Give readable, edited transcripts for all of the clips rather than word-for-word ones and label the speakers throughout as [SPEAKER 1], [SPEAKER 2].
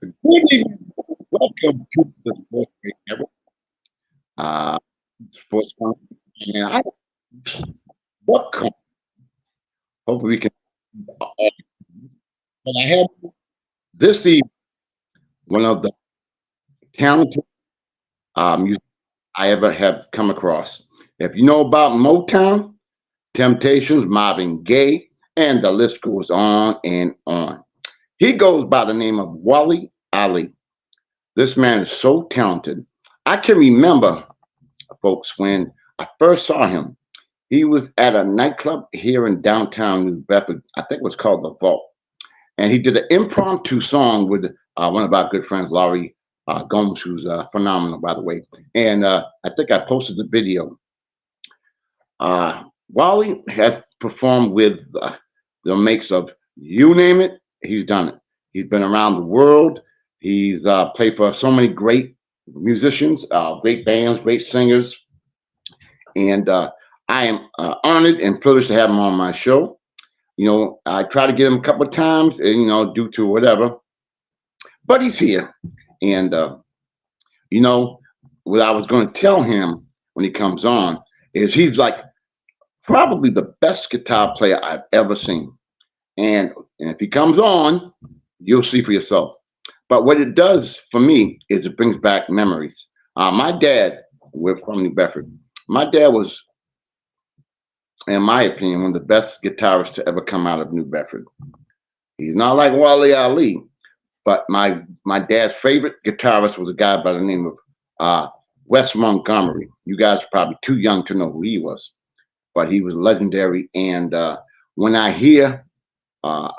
[SPEAKER 1] Good evening. Welcome to the Sports Break Network. Uh, Sports Fun. And I welcome. Hopefully, we can. But I have this evening one of the talented music I ever have come across. If you know about Motown, Temptations, Marvin Gaye, and the list goes on and on. He goes by the name of Wali Ali. This man is so talented. I can remember, folks, when I first saw him. He was at a nightclub here in downtown New Bedford. I think it was called The Vault. And he did an impromptu song with one of our good friends, Laurie Gomes, who's phenomenal, by the way. And I think I posted the video. Wally has performed with the makes of you name it, he's done it. He's been around the world. He's played for so many great musicians, great bands, great singers. And I am honored and privileged to have him on my show. I tried to get him a couple of times, and due to whatever, but he's here. And you know, what I was going to tell him when he comes on is he's like probably the best guitar player I've ever seen. And if he comes on, you'll see for yourself. But what it does for me is it brings back memories. My dad, we're from New Bedford. My dad was, in my opinion, one of the best guitarists to ever come out of New Bedford. He's not like Wally Ali, but my dad's favorite guitarist was a guy by the name of Wes Montgomery. You guys are probably too young to know who he was, but he was legendary. And when I hear uh,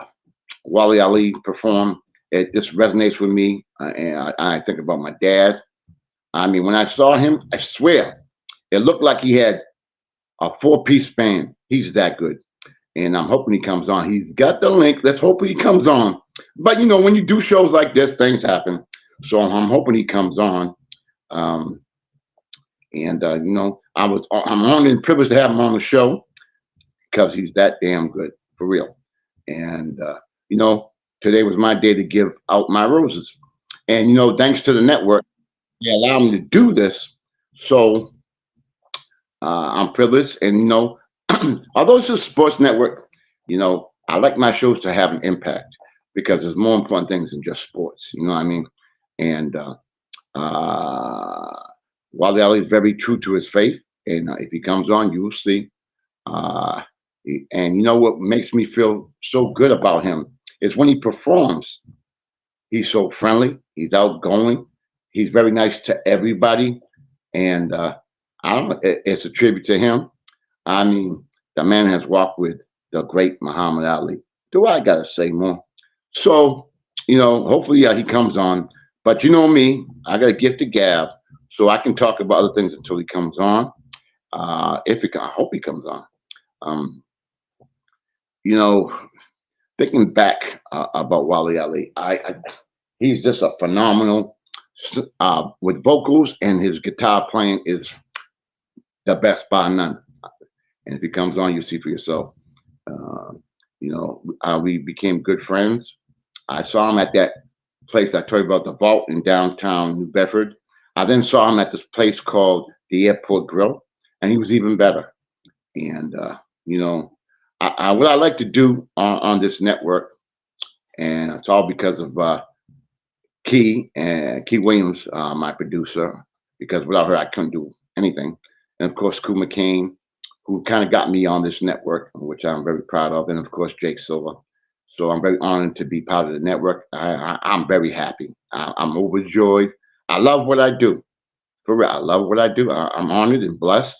[SPEAKER 1] Wally Ali perform, it just resonates with me, and I think about my dad. I mean, when I saw him, I swear it looked like he had a four-piece band. He's that good. And I'm hoping he comes on. He's got the link. Let's hope he comes on. But when you do shows like this, things happen. So I'm hoping he comes on. Um, and I'm honored and privileged to have him on the show because he's that damn good for real. And today was my day to give out my roses. And thanks to the network, they allow me to do this. So I'm privileged, and although it's a sports network, I like my shows to have an impact because there's more important things than just sports. You know what I mean? And Wally Ali is very true to his faith, and if he comes on, you will see. Uh, and what makes me feel so good about him is when he performs. He's so friendly. He's outgoing. He's very nice to everybody, and I don't know. It's a tribute to him. I mean, the man has walked with the great Muhammad Ali. Do I gotta say more? So, hopefully he comes on. But you know me, I got a gift to gab, so I can talk about other things until he comes on. If he can, I hope he comes on. Um, you know, Thinking back about Wali Ali, he's just a phenomenal with vocals, and his guitar playing is the best by none. And if he comes on, you'll see for yourself. Uh, we became good friends. I saw him at that place I told you about, the Vault in downtown New Bedford. I then saw him at this place called the Airport Grill, and he was even better. And you know, what I like to do on this network, and it's all because of Key Williams, my producer, because without her I couldn't do anything. And of course, Koo McCain, who kind of got me on this network, which I'm very proud of, and of course Jake Silva. So I'm very honored to be part of the network. I'm very happy. I'm overjoyed. I love what I do. For real, I love what I do. I'm honored and blessed,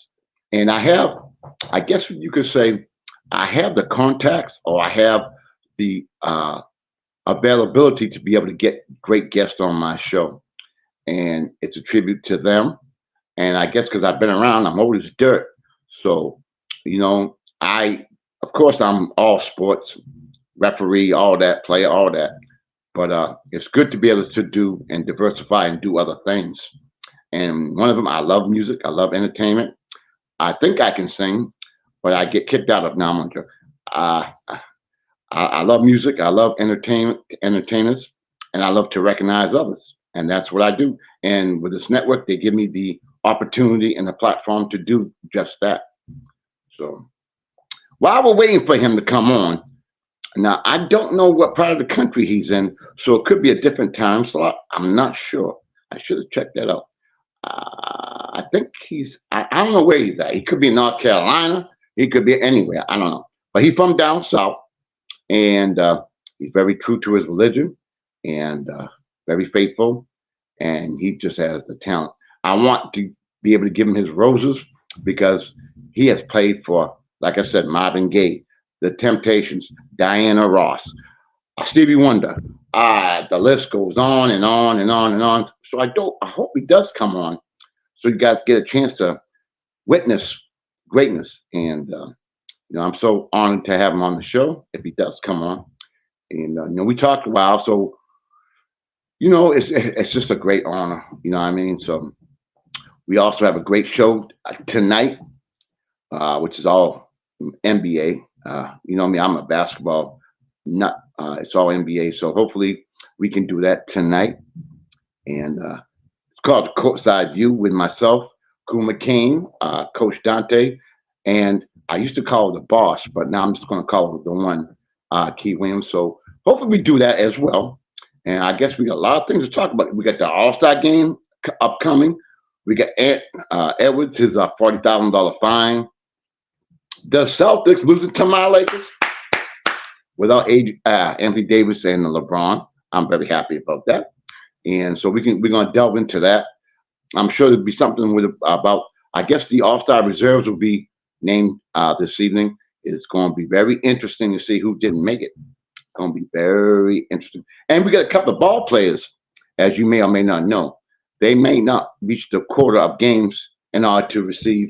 [SPEAKER 1] and I guess you could say, I have the contacts, or I have the availability to be able to get great guests on my show, and it's a tribute to them. And I guess because I've been around, I'm old as dirt. So, of course, I'm all sports, referee, all that, player, all that. But it's good to be able to do and diversify and do other things. And one of them, I love music, I love entertainment. I think I can sing, but I get kicked out of now. Uh, I love music. I love entertainment, entertainers. and I love to recognize others, and that's what I do. And with this network, they give me the opportunity and the platform to do just that. So while we're waiting for him to come on, now I don't know what part of the country he's in, so it could be a different time slot. I'm not sure. I should have checked that out. I think I don't know where he's at. He could be in North Carolina. He could be anywhere. I don't know. But he's from down south, and he's very true to his religion, and very faithful, and he just has the talent. I want to be able to give him his roses because he has played for, like I said, Marvin Gaye, The Temptations, Diana Ross, Stevie Wonder. The list goes on and on and on and on. So I hope he does come on, so you guys get a chance to witness greatness. And I'm so honored to have him on the show if he does come on. And we talked a while, so it's just a great honor. You know what I mean? So we also have a great show tonight, which is all NBA. You know me, I'm a basketball nut. It's all NBA. So hopefully we can do that tonight. And it's called the Courtside View with myself, Cool McCain, Coach Dante, and I used to call it the boss, but now I'm just going to call it the one, Key Williams. So hopefully we do that as well. And I guess we got a lot of things to talk about. We got the All-Star game upcoming. We got Edwards, his $40,000 fine. The Celtics losing to my Lakers without Anthony Davis and LeBron. I'm very happy about that. And so we're going to delve into that. I'm sure there'll be something about, I guess the All-Star reserves will be named this evening. It's going to be very interesting to see who didn't make it. It's going to be very interesting. And we got a couple of ball players, as you may or may not know. They may not reach the quota of games in order to receive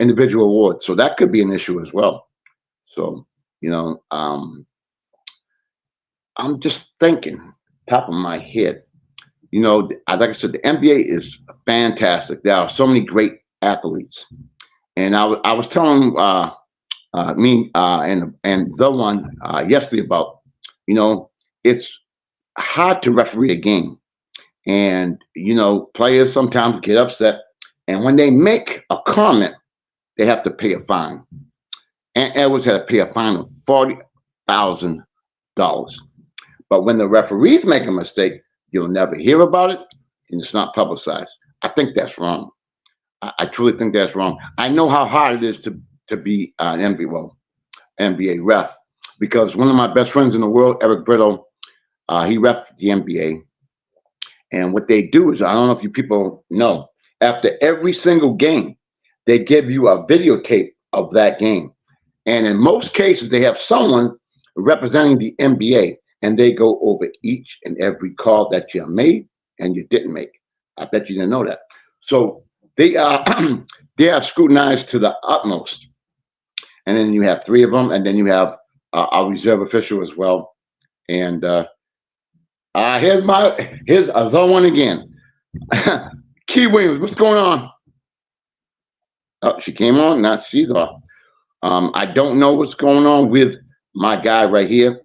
[SPEAKER 1] individual awards. So that could be an issue as well. So, I'm just thinking, top of my head, like I said, the NBA is fantastic. There are so many great athletes. And I was telling me and the one yesterday about, it's hard to referee a game. And, players sometimes get upset. And when they make a comment, they have to pay a fine. And Edwards had to pay a fine of $40,000. But when the referees make a mistake, you'll never hear about it, and it's not publicized. I think that's wrong. I truly think that's wrong. I know how hard it is to be an NBA ref, because one of my best friends in the world, Eric Brittle, he ref the NBA. And what they do is, I don't know if you people know, after every single game, they give you a videotape of that game. And in most cases, they have someone representing the NBA, and they go over each and every call that you made and you didn't make. I bet you didn't know that. So they are scrutinized to the utmost. And then you have three of them, and then you have a reserve official as well. And here's the one again. Key Williams, what's going on? Oh, she came on. Now she's off. I don't know what's going on with my guy right here.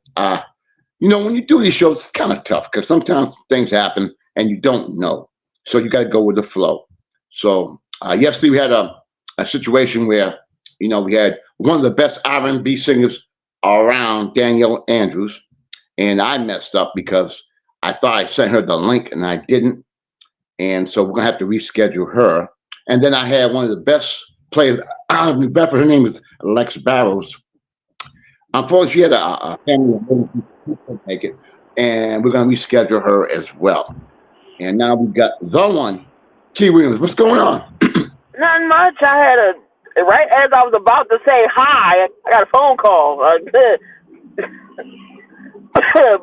[SPEAKER 1] When you do these shows, it's kind of tough because sometimes things happen and you don't know. So you got to go with the flow. So yesterday we had a situation where, we had one of the best R&B singers around, Danielle Andrews, and I messed up because I thought I sent her the link and I didn't. And so we're going to have to reschedule her. And then I had one of the best players, her name was Lex Barrows. Unfortunately, she had a family emergency, she couldn't make it, and we're going to reschedule her as well. And now we've got the one, Key Williams. What's going on?
[SPEAKER 2] Nothing much. I had right as I was about to say hi, I got a phone call.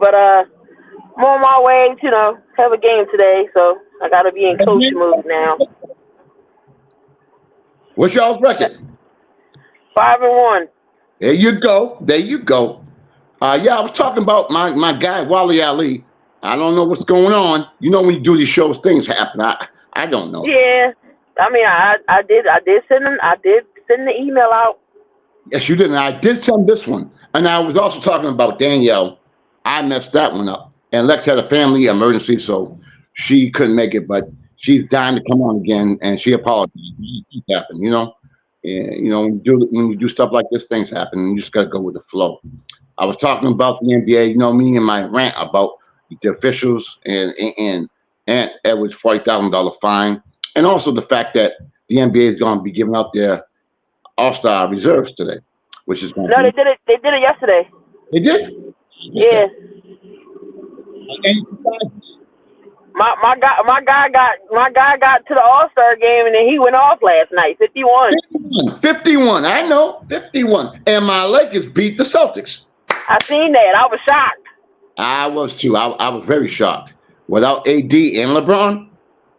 [SPEAKER 2] But I'm on my way to, have a game today, so I got to be in coach mode now.
[SPEAKER 1] What's y'all's record?
[SPEAKER 2] 5-1.
[SPEAKER 1] There you go. Yeah, I was talking about my guy, Wali Ali. I don't know what's going on. When you do these shows, things happen. I don't know.
[SPEAKER 2] Yeah. I mean, I did send the email out.
[SPEAKER 1] Yes, you did. And I did send this one. And I was also talking about Danielle. I messed that one up. And Lex had a family emergency, so she couldn't make it. But she's dying to come on again, and she apologized. It happened, you know. And when you do stuff like this, things happen. And you just gotta go with the flow. I was talking about the NBA, me and my rant about the officials and Edwards $40,000 fine, and also the fact that the NBA is going to be giving out their All-Star reserves today, which is going to
[SPEAKER 2] No,
[SPEAKER 1] be.
[SPEAKER 2] they did it. They did it yesterday.
[SPEAKER 1] They did.
[SPEAKER 2] Yeah.
[SPEAKER 1] And
[SPEAKER 2] My guy got to the All-Star game and then he went off last night. 51.
[SPEAKER 1] 51. I know, 51. And my Lakers beat the Celtics.
[SPEAKER 2] I seen that. I was shocked.
[SPEAKER 1] I was too. I was very shocked. Without AD and LeBron,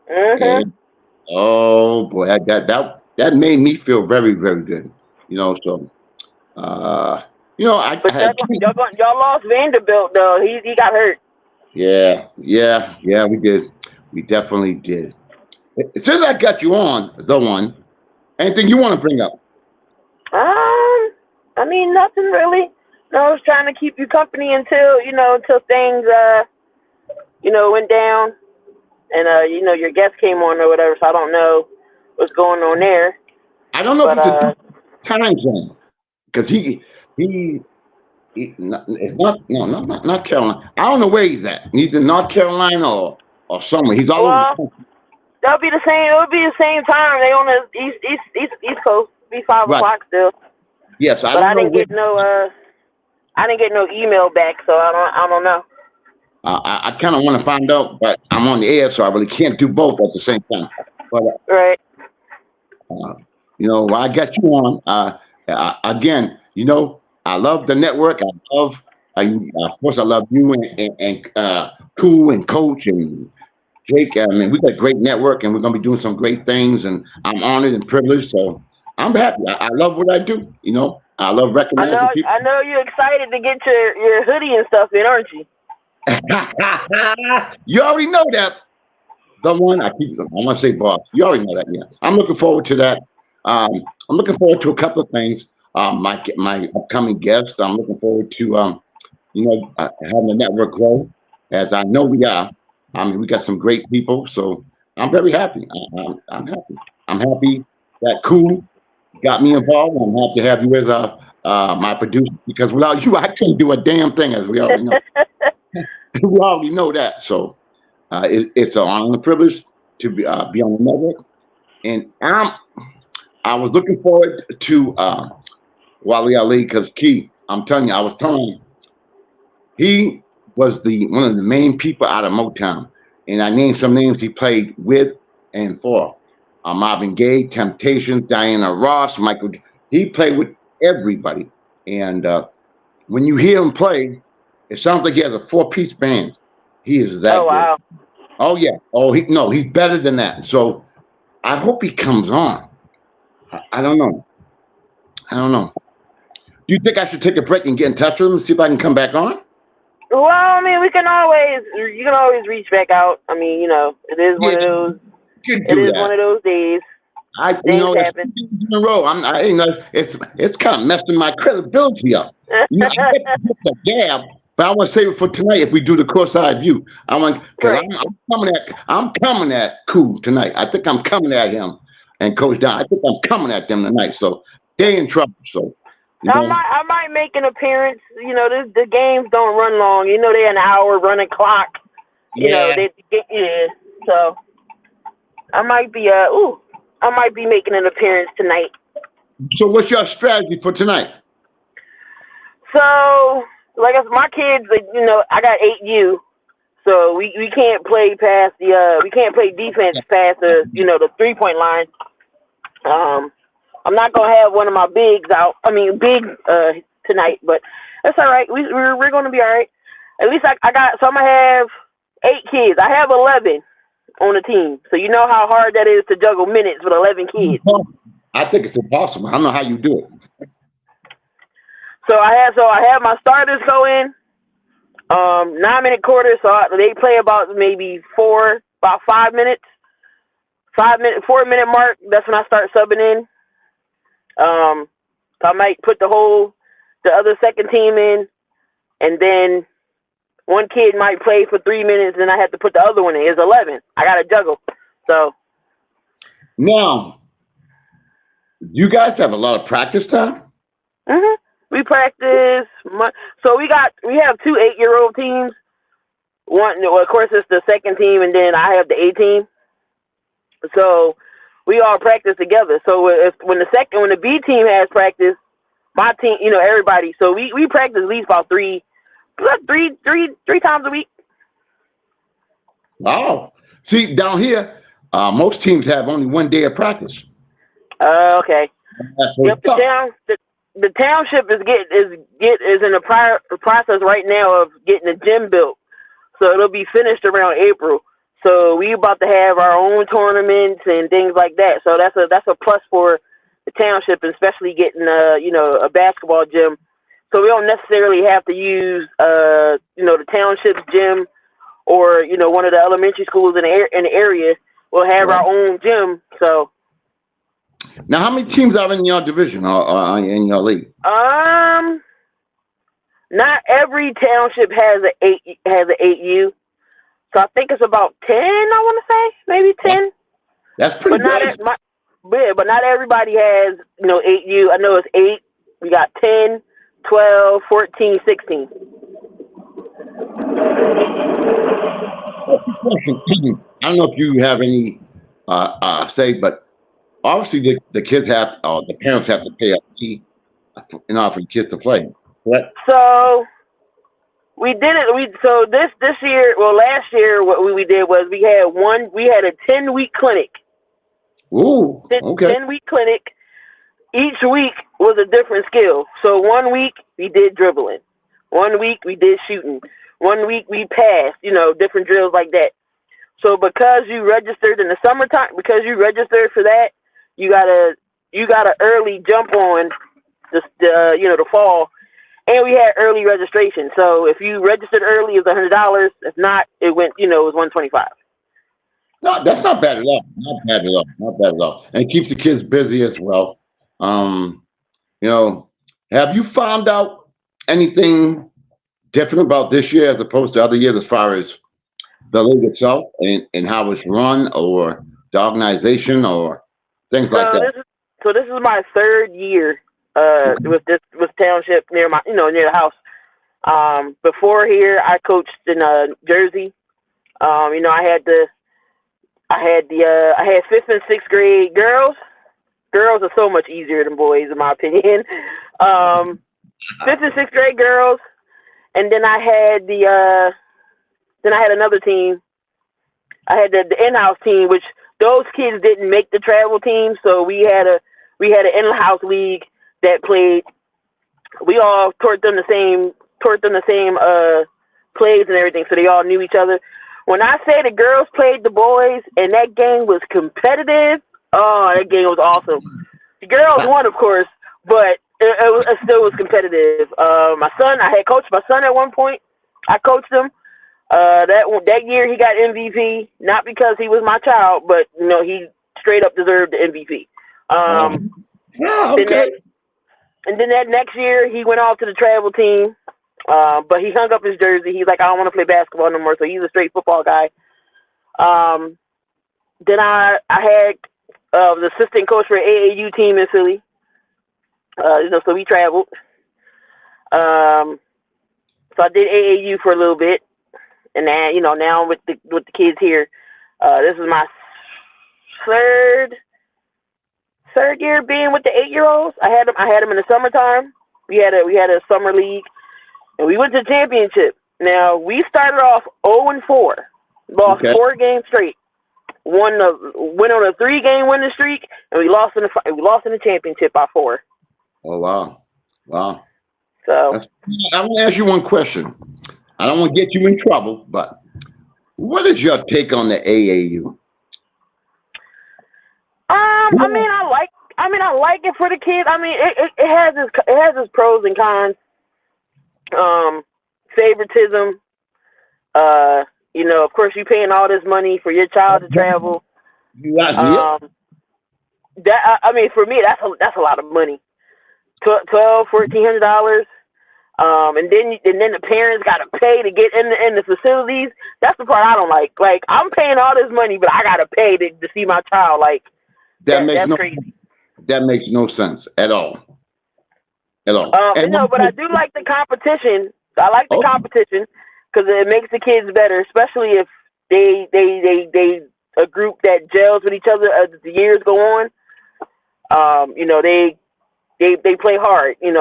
[SPEAKER 2] Mhm.
[SPEAKER 1] and oh boy, that made me feel very, very good. So I
[SPEAKER 2] But
[SPEAKER 1] had
[SPEAKER 2] y'all lost Vanderbilt though. He got hurt.
[SPEAKER 1] yeah, we did. We definitely did. As soon as I got you on the one, anything you want to bring up?
[SPEAKER 2] I mean nothing really. No, I was trying to keep you company until things went down and your guest came on or whatever. So I don't know what's going on there.
[SPEAKER 1] I don't know
[SPEAKER 2] But
[SPEAKER 1] if it's a time zone because it's not no not Carolina. I don't know where he's at. He's in North Carolina or somewhere. He's all over the
[SPEAKER 2] well,
[SPEAKER 1] country.
[SPEAKER 2] that'll be the same. It'll be the same time. They on the East Coast. Be 5 o'clock still.
[SPEAKER 1] Yes, I
[SPEAKER 2] But
[SPEAKER 1] don't
[SPEAKER 2] I
[SPEAKER 1] know
[SPEAKER 2] didn't
[SPEAKER 1] where.
[SPEAKER 2] get no email back, so I don't know.
[SPEAKER 1] I kind of want to find out, but I'm on the air, so I really can't do both at the same time. But
[SPEAKER 2] Right.
[SPEAKER 1] uh, I got you on. Again, I love the network. Of course, I love you and Cool and Coach and Jake. I mean, we got a great network, and we're gonna be doing some great things. And I'm honored and privileged, so I'm happy. I love what I do. I love
[SPEAKER 2] I
[SPEAKER 1] recognizing
[SPEAKER 2] know.
[SPEAKER 1] people.
[SPEAKER 2] I know you're excited to get your hoodie and stuff in, aren't you?
[SPEAKER 1] You already know that. The one I keep. I want to say boss. You already know that. Yeah, I'm looking forward to that. Um, I'm looking forward to a couple of things. My upcoming guests. I'm looking forward to having the network grow, as I know we are. I mean, we got some great people, so I'm very happy. I'm happy. I'm happy that Cool got me involved. I'm happy to have you as my producer because without you, I couldn't do a damn thing, as we already know. We already know that. So it's an honor and a privilege to be on the network, and I was looking forward to Wali Ali because Key. I'm telling you, I was telling you, he was the one of the main people out of Motown, and I named some names he played with and for. Marvin Gaye, Temptations, Diana Ross, Michael. He played with everybody, and when you hear him play, it sounds like he has a four-piece band. He is
[SPEAKER 2] Oh
[SPEAKER 1] that good.
[SPEAKER 2] wow.
[SPEAKER 1] Oh yeah. Oh he no, he's better than that. So I hope he comes on. I don't know. I don't know. Do you think I should take a break and get in touch with him and see if I can come back on?
[SPEAKER 2] Well, I mean, you can always reach back out. I mean, it is
[SPEAKER 1] Yeah,
[SPEAKER 2] one of those.
[SPEAKER 1] you can
[SPEAKER 2] It
[SPEAKER 1] do
[SPEAKER 2] is one
[SPEAKER 1] that.
[SPEAKER 2] of those days. Things
[SPEAKER 1] It's
[SPEAKER 2] happen.
[SPEAKER 1] in a row. It's kind of messing my credibility up. I get the gab, but I want to save it for tonight. If we do the courtside view, I want because
[SPEAKER 2] Right.
[SPEAKER 1] I'm coming at Cool tonight. I think I'm coming at him and Coach Don. I think I'm coming at them tonight. So they in trouble. So you
[SPEAKER 2] I
[SPEAKER 1] know,
[SPEAKER 2] might I might make an appearance. The games don't run long. They're an hour running clock.
[SPEAKER 1] yeah.
[SPEAKER 2] Yeah. So I might be making an appearance tonight.
[SPEAKER 1] So what's your strategy for tonight?
[SPEAKER 2] So like I said, my kids, I got 8U, so we can't play past we can't play defense past the 3 point line. Um, I'm not gonna have one of my bigs out. I mean, big tonight, but that's all right. We're gonna be all right. At least I got. So I'm gonna have 8 kids. I have 11 on the team, so you know how hard that is to juggle minutes with 11 kids.
[SPEAKER 1] I think it's impossible. I don't know how you do it.
[SPEAKER 2] So I have my starters go in 9 minute quarters. So they play about maybe about 5 minutes. 4 minute mark. That's when I start subbing in. So I might put the other second team in, and then one kid might play for 3 minutes, and I have to put the other one in. It's 11. I got to juggle. So
[SPEAKER 1] now, you guys have a lot of practice time?
[SPEAKER 2] we practice. So we have 2 8-year-old teams. One, well, of course, it's the second team, and then I have the A team. So we all practice together. So when the B team has practice, my team, everybody. So we practice at least about three times a week.
[SPEAKER 1] Wow. See, down here, most teams have only 1 day of practice.
[SPEAKER 2] Okay.
[SPEAKER 1] Yep.
[SPEAKER 2] The township is in the process right now of getting a gym built. So it'll be finished around April. So we about to have our own tournaments and things like that. So that's a plus for the township, especially getting a basketball gym. So we don't necessarily have to use the township's gym or one of the elementary schools in the area. We'll have our own gym. So
[SPEAKER 1] now, how many teams are in your division or in your league?
[SPEAKER 2] Not every township has an 8U. So I think it's about 10, I want to say. Maybe 10.
[SPEAKER 1] That's pretty good.
[SPEAKER 2] But not everybody has, 8U. I know it's 8. We got 10, 12, 14, 16.
[SPEAKER 1] I don't know if you have any say, but obviously the kids the parents have to pay a fee in order for the kids to play. Correct?
[SPEAKER 2] So we did it. So this year, last year, what we did was we had a 10-week clinic.
[SPEAKER 1] Ooh, okay.
[SPEAKER 2] 10-week clinic. Each week was a different skill. So 1 week we did dribbling. 1 week we did shooting. 1 week we passed. Different drills like that. So because you registered in the summertime, because you registered for that, you gotta early jump on the fall. And we had early registration. So if you registered early, it was $100. If not, it went, it was $125.
[SPEAKER 1] No, that's not bad at all. Not bad at all. Not bad at all. And it keeps the kids busy as well. Have you found out anything different about this year as opposed to other years as far as the league itself and how it's run or the organization or things like that?
[SPEAKER 2] This is my 3rd year with township near the house. Before here, I coached in Jersey. I had 5th and 6th grade girls. Girls are so much easier than boys, in my opinion. 5th and 6th grade girls, and then I had another team. I had the in-house team, which those kids didn't make the travel team, so we had an in-house league that played. We all taught them the same plays and everything, so they all knew each other. When I say the girls played the boys and that game was competitive, oh, that game was awesome. The girls won, of course, but it still was competitive. My son, I had coached my son at one point. I coached him. That year he got MVP, not because he was my child, but he straight up deserved the MVP.
[SPEAKER 1] Okay.
[SPEAKER 2] And then that next year he went off to the travel team. But he hung up his jersey. He's like, I don't want to play basketball no more. So he's a straight football guy. Then I had the assistant coach for an AAU team in Philly. So we traveled. So I did AAU for a little bit, and then now with the kids here, this is my third year being with the 8-year-olds. I had them in the summertime. We had a summer league. And we went to the championship. Now, we started off 0-4. Lost 4 games straight. Went on a 3-game winning streak, and we lost in the championship by 4.
[SPEAKER 1] Oh, wow. Wow.
[SPEAKER 2] So
[SPEAKER 1] I'm going to ask you one question. I don't want to get you in trouble, but what is your take on the AAU?
[SPEAKER 2] I like it for the kids. I mean, it has its pros and cons. Favoritism. Of course, you're paying all this money for your child to travel. For me, that's a lot of money. $1,200, $1,400. And then the parents got to pay to get in the facilities. That's the part I don't like. Like, I'm paying all this money, but I got to pay to see my child. Like, that's crazy.
[SPEAKER 1] That makes no sense at all. At all.
[SPEAKER 2] No, but I do like the competition. I like the competition because it makes the kids better, especially if they a group that gels with each other as the years go on. They play hard. It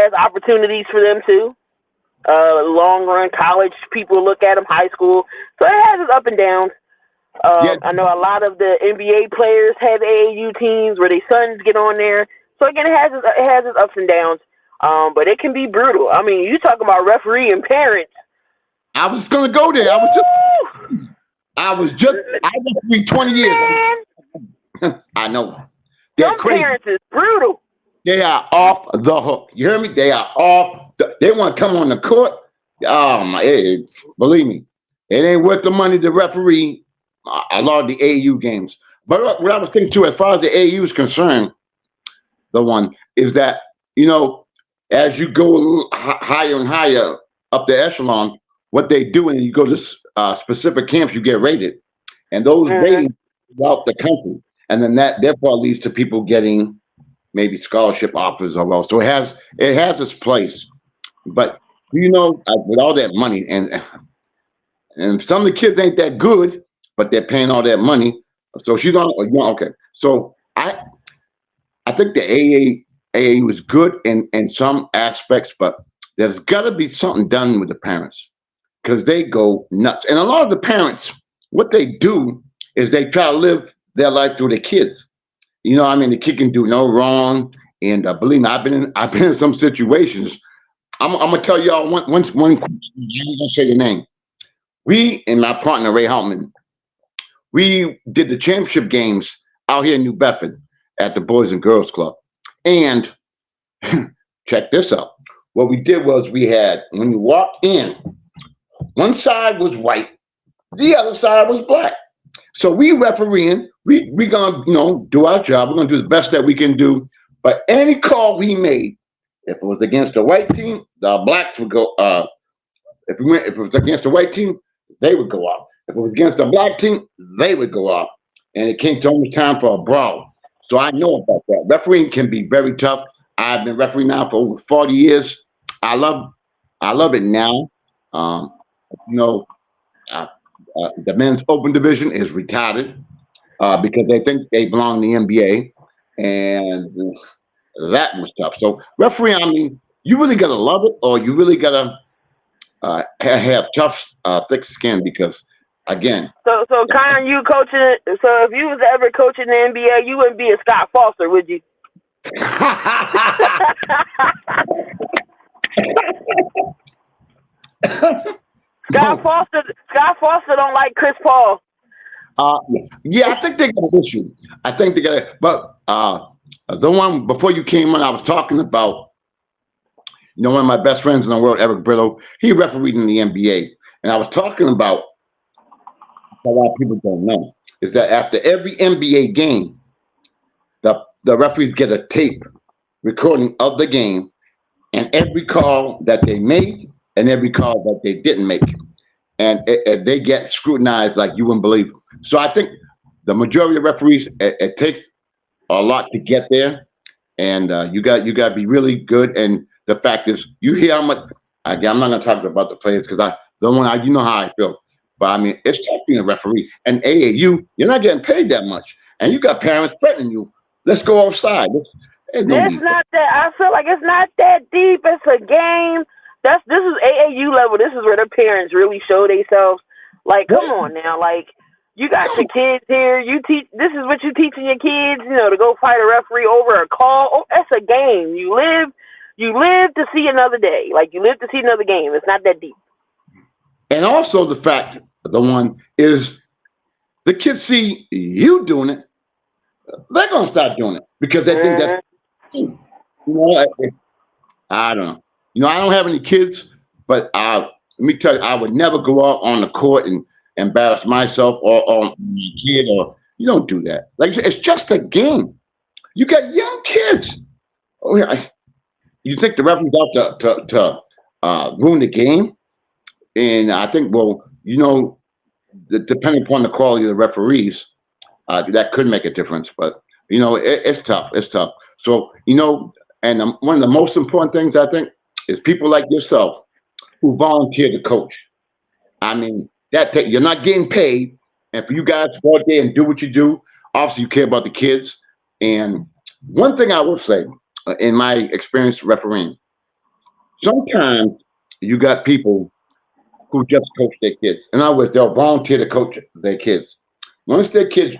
[SPEAKER 2] has opportunities for them too. Long run college people look at them, high school, so it has its up and downs. I know a lot of the NBA players have AAU teams where their sons get on there. So again, it has its ups and downs. But it can be brutal. I mean, you talking about referee and parents.
[SPEAKER 1] I was gonna go there. I refereed 20 years. I know.
[SPEAKER 2] Some parents is brutal.
[SPEAKER 1] They are off the hook. You hear me? They are off. They want to come on the court. Believe me, it ain't worth the money to referee a lot of the AAU games. But what I was thinking too, as far as the AAU is concerned, the one is that, as you go higher and higher up the echelon, what they do when you go to specific camps, you get rated, and those ratings throughout the country, and then that therefore leads to people getting maybe scholarship offers or well. So it has its place, but with all that money, and some of the kids ain't that good, but they're paying all that money. So she's on. Okay, so I think the AA was good in some aspects, but there's got to be something done with the parents because they go nuts. And a lot of the parents, what they do is they try to live their life through their kids. The kid can do no wrong. And believe me, I've been in some situations. I'm gonna tell y'all one question. I'm gonna say the name. We and my partner Ray Houtman, we did the championship games out here in New Bedford at the Boys and Girls Club. And check this out. What we did was we had, when you walked in, one side was white, the other side was black. So we refereeing, we gonna do our job. We're gonna do the best that we can do. But any call we made, if it was against the white team, the blacks would go. If it was against the white team, they would go out. If it was against the black team, they would go out. And it came to almost time for a brawl. So I know about that. Refereeing can be very tough. I've been refereeing now for over 40 years. I love it now. The men's open division is retired because they think they belong in the NBA, and that was tough. So refereeing, you really gotta love it, or you really gotta have tough, thick skin because, again.
[SPEAKER 2] So Conn, you coaching. So if you was ever coaching the NBA, you wouldn't be a Scott Foster, would you? Scott Foster don't like Chris Paul.
[SPEAKER 1] Yeah, I think they got an issue. I think they got it. But the one before you came on, I was talking about, one of my best friends in the world, Eric Brillo. He refereed in the NBA, and I was talking about a lot of people don't know is that after every NBA game, the referees get a tape recording of the game and every call that they made and every call that they didn't make, and they get scrutinized like you wouldn't believe. So I think the majority of referees, it takes a lot to get there, and you got to be really good. And the fact is, you hear how much. I'm not going to talk about the players because you know how I feel. But it's tough being a referee. And AAU, you're not getting paid that much, and you got parents threatening you. Let's go offside.
[SPEAKER 2] It's not that. I feel like it's not that deep. It's a game. This is AAU level. This is where the parents really show themselves. Like, come on now. Like, you got your kids here. This is what you teaching your kids. To go fight a referee over a call. Oh, that's a game. You live to see another day. Like, you live to see another game. It's not that deep.
[SPEAKER 1] And also the fact, the one is, the kids see you doing it, they're gonna start doing it because they think that's. I don't know. I don't have any kids, but let me tell you, I would never go out on the court and embarrass myself or my kid. Or you don't do that. Like, it's just a game. You got young kids. Oh yeah. You think the referee's out ruin the game. And I think, well, depending upon the quality of the referees, that could make a difference. But it's tough. It's tough. So and one of the most important things I think is people like yourself who volunteer to coach. I mean, you're not getting paid, and for you guys to go out there and do what you do, obviously you care about the kids. And one thing I will say, in my experience refereeing, sometimes you got people who just coach their kids. In other words, they'll volunteer to coach their kids. Once their kids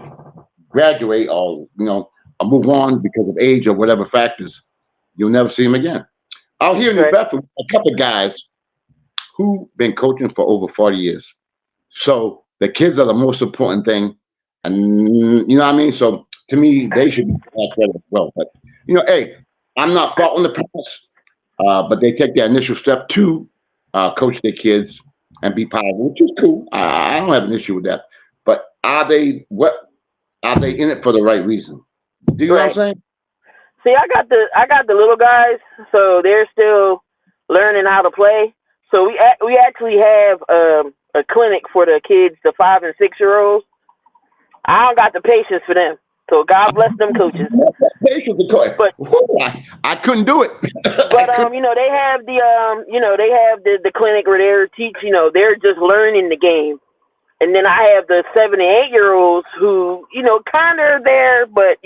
[SPEAKER 1] graduate or move on because of age or whatever factors, you'll never see them again. Out here in New
[SPEAKER 2] Right.
[SPEAKER 1] Bedford, a couple of guys who been coaching for over 40 years. So the kids are the most important thing. And you know what I mean? So to me, they should be credit as well. But hey, I'm not faulting the parents, but they take that initial step to coach their kids and be positive, which is cool. I don't have an issue with that. But are they in it for the right reason? Do you know what I'm
[SPEAKER 2] Right.
[SPEAKER 1] saying?
[SPEAKER 2] See, I got the little guys, so they're still learning how to play. So we actually have a clinic for the kids, the 5 and 6 year olds. I don't got the patience for them. So God bless them coaches.
[SPEAKER 1] Patience to coach.
[SPEAKER 2] But
[SPEAKER 1] I couldn't do it. I
[SPEAKER 2] but
[SPEAKER 1] couldn't.
[SPEAKER 2] they have the clinic where they're they're just learning the game. And then I have the 7 and 8 year olds who, kind of there, but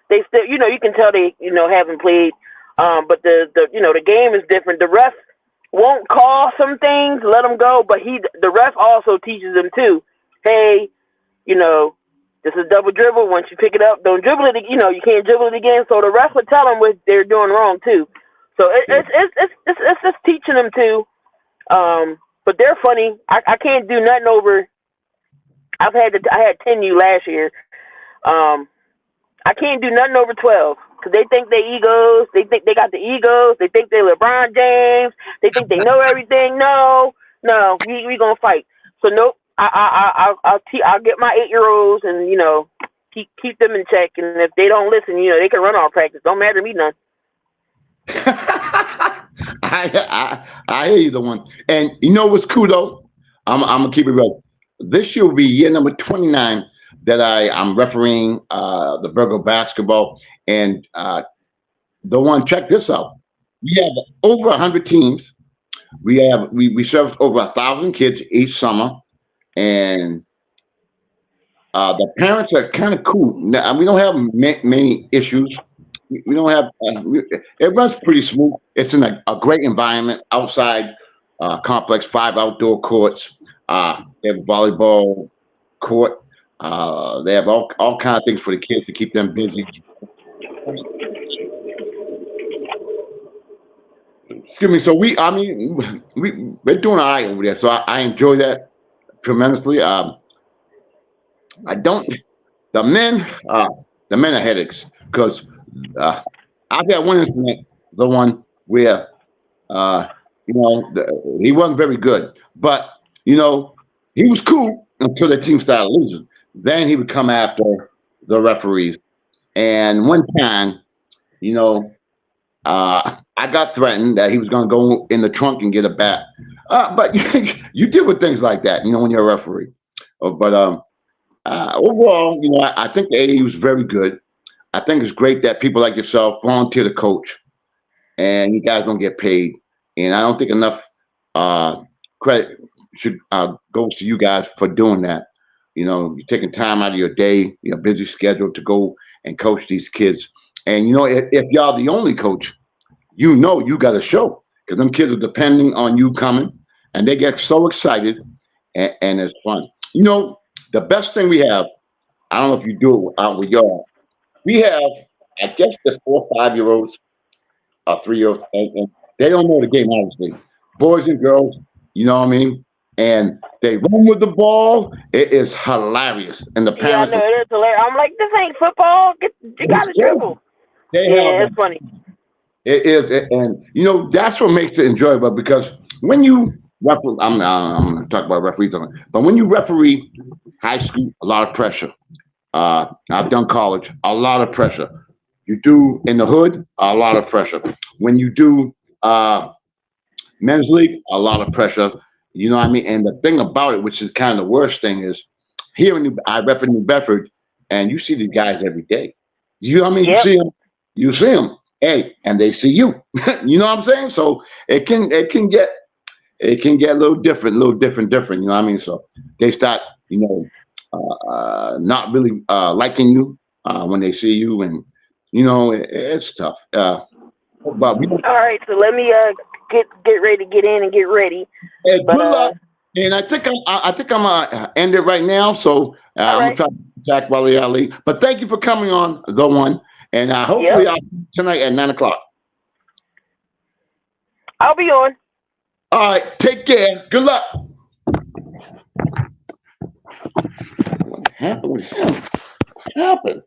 [SPEAKER 2] they still, you can tell they, haven't played. But the game is different. The ref won't call some things, let them go, but the ref also teaches them too. Hey, you know, this is double dribble. Once you pick it up, don't dribble it. You can't dribble it again. So the ref would tell them what they're doing wrong too. So it's just teaching them too. But they're funny. I can't do nothing over. I had 10U last year. I can't do nothing over 12 because they think they egos. They think they got the egos. They think they LeBron James. They think they know everything. No, we gonna fight. So nope. I'll get my 8 year olds and keep them in check. And if they don't listen, they can run all practice. Don't matter to me none.
[SPEAKER 1] I hear you, the one. And you know what's cool though? I'm gonna keep it real. This year will be year number 29 that I'm refereeing the Virgo basketball. And the one, check this out. We have over 100 teams. We serve over 1,000 kids each summer, and the parents are kind of cool. Now, we don't have many issues. We don't have. It runs pretty smooth. It's in a great environment outside complex, 5 outdoor courts. They have a volleyball court. They have all kind of things for the kids to keep them busy. Excuse me. So we're doing all right over there. So I enjoy that tremendously. I don't. The men, the men are headaches because I've had one incident, the one where he wasn't very good, but he was cool until the team started losing. Then he would come after the referees. And one time, I got threatened that he was going to go in the trunk and get a bat. But you deal with things like that, when you're a referee. But overall, I think the AAU was very good. I think it's great that people like yourself volunteer to coach, and you guys don't get paid. And I don't think enough credit should goes to you guys for doing that. You're taking time out of your day, your busy schedule to go and coach these kids. And if y'all the only coach, you got a show because them kids are depending on you coming, and they get so excited, and it's fun. The best thing we have, I don't know if you do it out with y'all. We have, I guess, the 4 or 5 year olds, 3 year olds, and they don't know the game obviously. Boys and girls, you know what I mean? And they run with the ball. It is hilarious, and the
[SPEAKER 2] Yeah, I
[SPEAKER 1] parents.
[SPEAKER 2] know it is hilarious. I'm like, this ain't football. You got to dribble.
[SPEAKER 1] They
[SPEAKER 2] Yeah,
[SPEAKER 1] have
[SPEAKER 2] it's funny.
[SPEAKER 1] it is, and that's what makes it enjoyable because when you referee, I'm going to talk about referees, but when you referee high school, a lot of pressure. I've done college, a lot of pressure. You do in the hood, a lot of pressure. When you do Men's league, a lot of pressure. You know what I mean? And the thing about it, which is kind of the worst thing, is here in I rep in New Bedford, and you see these guys every day. You know what I mean?
[SPEAKER 2] Yep.
[SPEAKER 1] You see them, hey, and they see you. You know what I'm saying? So it can get a little different, different. You know what I mean? So they start, not really liking you when they see you, and it's tough. But we
[SPEAKER 2] All right, so let me get ready to get in and get ready.
[SPEAKER 1] Hey,
[SPEAKER 2] But
[SPEAKER 1] good luck. And I think I'm gonna end it right now. So
[SPEAKER 2] all
[SPEAKER 1] I'm gonna
[SPEAKER 2] right.
[SPEAKER 1] try to attack Wali Ali. But thank you for coming on the one. And hopefully
[SPEAKER 2] Yep.
[SPEAKER 1] I'll see you tonight at 9 o'clock.
[SPEAKER 2] I'll be on.
[SPEAKER 1] All right, take care. Good luck. What happened with him? What happened?